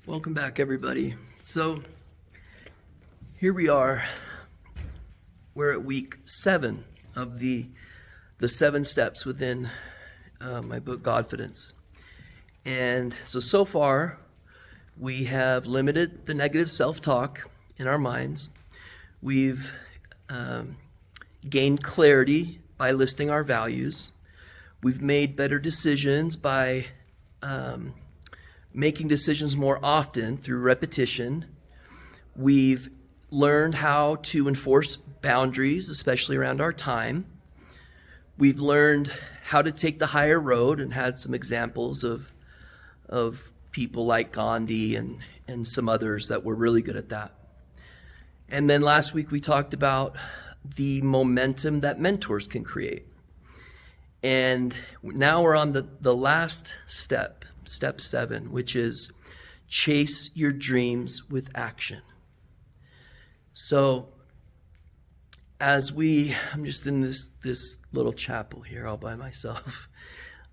Welcome back, everybody. So here we are. We're at week 7 of the 7 steps within my book, Godfidence. And so far, we have limited the negative self-talk in our minds. We've gained clarity by listing our values. We've made better decisions by making decisions more often through repetition. We've learned how to enforce boundaries, especially around our time. We've learned how to take the higher road and had some examples of people like Gandhi and some others that were really good at that. And then last week we talked about the momentum that mentors can create. And now we're on the last step, step 7, which is chase your dreams with action. So I'm just in this little chapel here all by myself.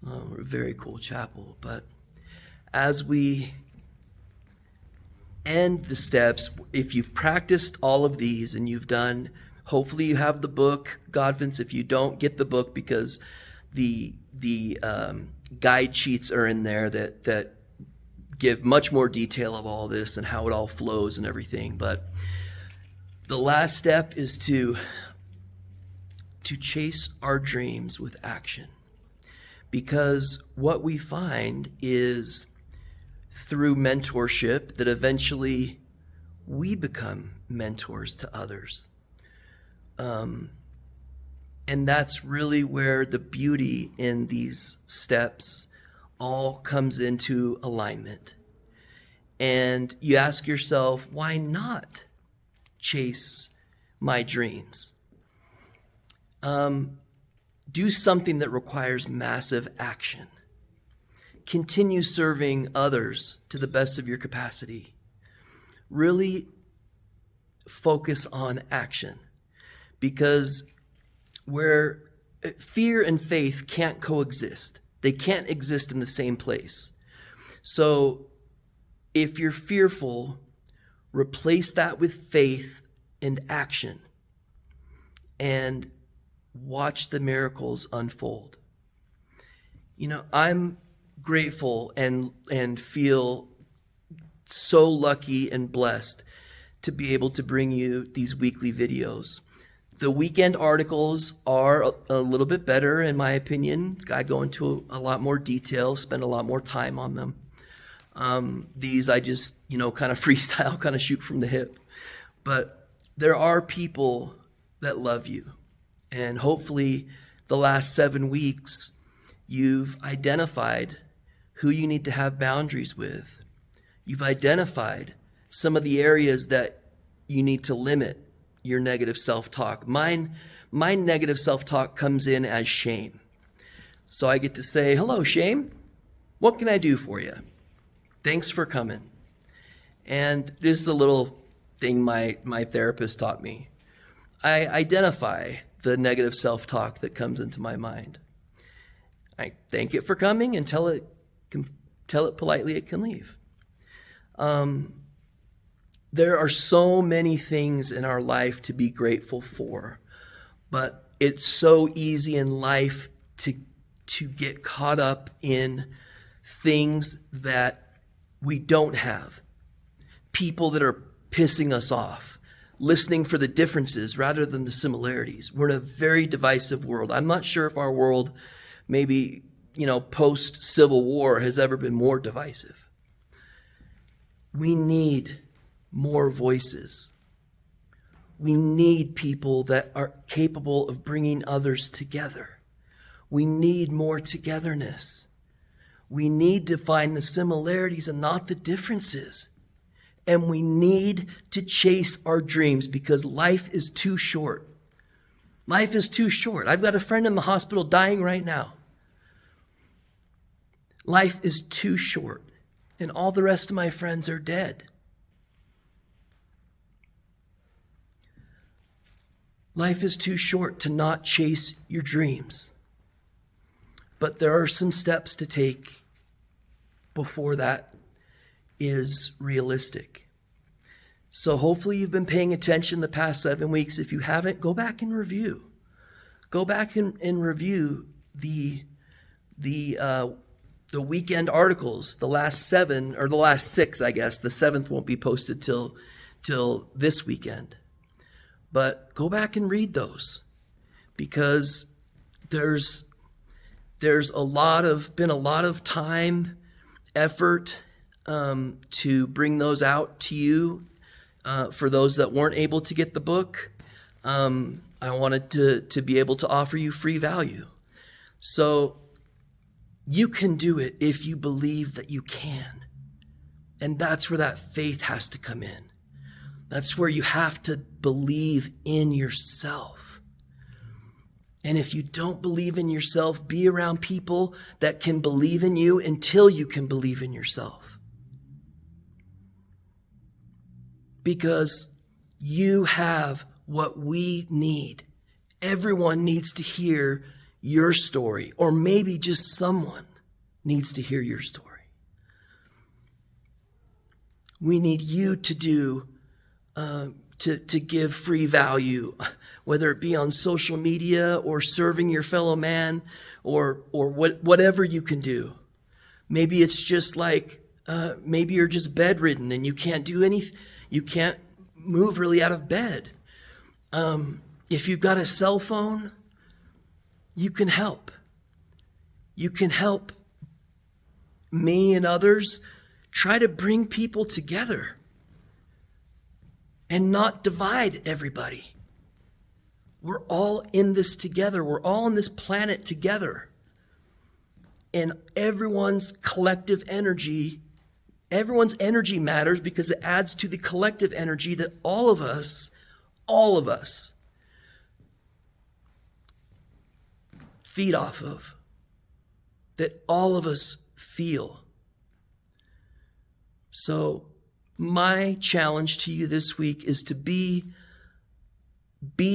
A very cool chapel. But as we end the steps, if you've practiced all of these and you've done, hopefully you have the book, Godfidence. If you don't, get the book, because the guide sheets are in there that give much more detail of all this and how it all flows and everything. But the last step is to chase our dreams with action. Because what we find is through mentorship that eventually we become mentors to others. And that's really where the beauty in these steps all comes into alignment. And you ask yourself, why not chase my dreams? Do something that requires massive action. Continue serving others to the best of your capacity. Really focus on action, because where fear and faith can't coexist. They can't exist in the same place. So if you're fearful, replace that with faith and action and watch the miracles unfold. You know, I'm grateful and feel so lucky and blessed to be able to bring you these weekly videos. The weekend articles are a little bit better, in my opinion. I go into a lot more detail, spend a lot more time on them. These I just, kind of freestyle, kind of shoot from the hip. But there are people that love you. And hopefully the last 7 weeks, you've identified who you need to have boundaries with. You've identified some of the areas that you need to limit your negative self-talk. My negative self-talk comes in as shame. So I get to say, hello, shame. What can I do for you? Thanks for coming. And this is a little thing my therapist taught me. I identify the negative self-talk that comes into my mind. I thank it for coming and tell it politely it can leave. There are so many things in our life to be grateful for, but it's so easy in life to get caught up in things that we don't have. People that are pissing us off, listening for the differences rather than the similarities. We're in a very divisive world. I'm not sure if our world, maybe, post-Civil War, has ever been more divisive. We need more voices. We need people that are capable of bringing others together. We need more togetherness. We need to find the similarities and not the differences. And we need to chase our dreams, because life is too short. Life is too short. I've got a friend in the hospital dying right now. Life is too short, and all the rest of my friends are dead. Life is too short to not chase your dreams. But there are some steps to take before that is realistic. So hopefully you've been paying attention the past 7 weeks. If you haven't, go back and review. Go back and review the weekend articles, the last 7 or the last 6, I guess. The 7th won't be posted till this weekend. But go back and read those, because there's been a lot of time, effort to bring those out to you. For those that weren't able to get the book, I wanted to be able to offer you free value. So you can do it if you believe that you can. And that's where that faith has to come in. That's where you have to believe in yourself. And if you don't believe in yourself, be around people that can believe in you until you can believe in yourself. Because you have what we need. Everyone needs to hear your story, or maybe just someone needs to hear your story. We need you to do, to give free value, whether it be on social media or serving your fellow man, or whatever you can do. Maybe it's just like, maybe you're just bedridden and you can't do anything. You can't move really out of bed. If you've got a cell phone, you can help. You can help me and others try to bring people together and not divide everybody. We're all in this together. We're all on this planet together. And everyone's collective energy matters, because it adds to the collective energy that all of us feed off of, that all of us feel. So my challenge to you this week is to be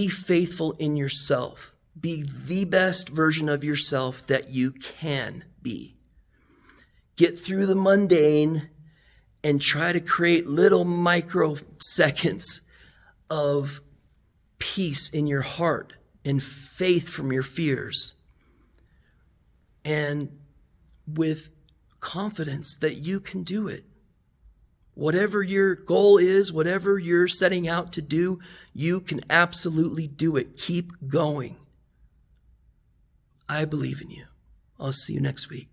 faithful in yourself. Be the best version of yourself that you can be. Get through the mundane and try to create little microseconds of peace in your heart and faith from your fears. And with confidence that you can do it. Whatever your goal is, whatever you're setting out to do, you can absolutely do it. Keep going. I believe in you. I'll see you next week.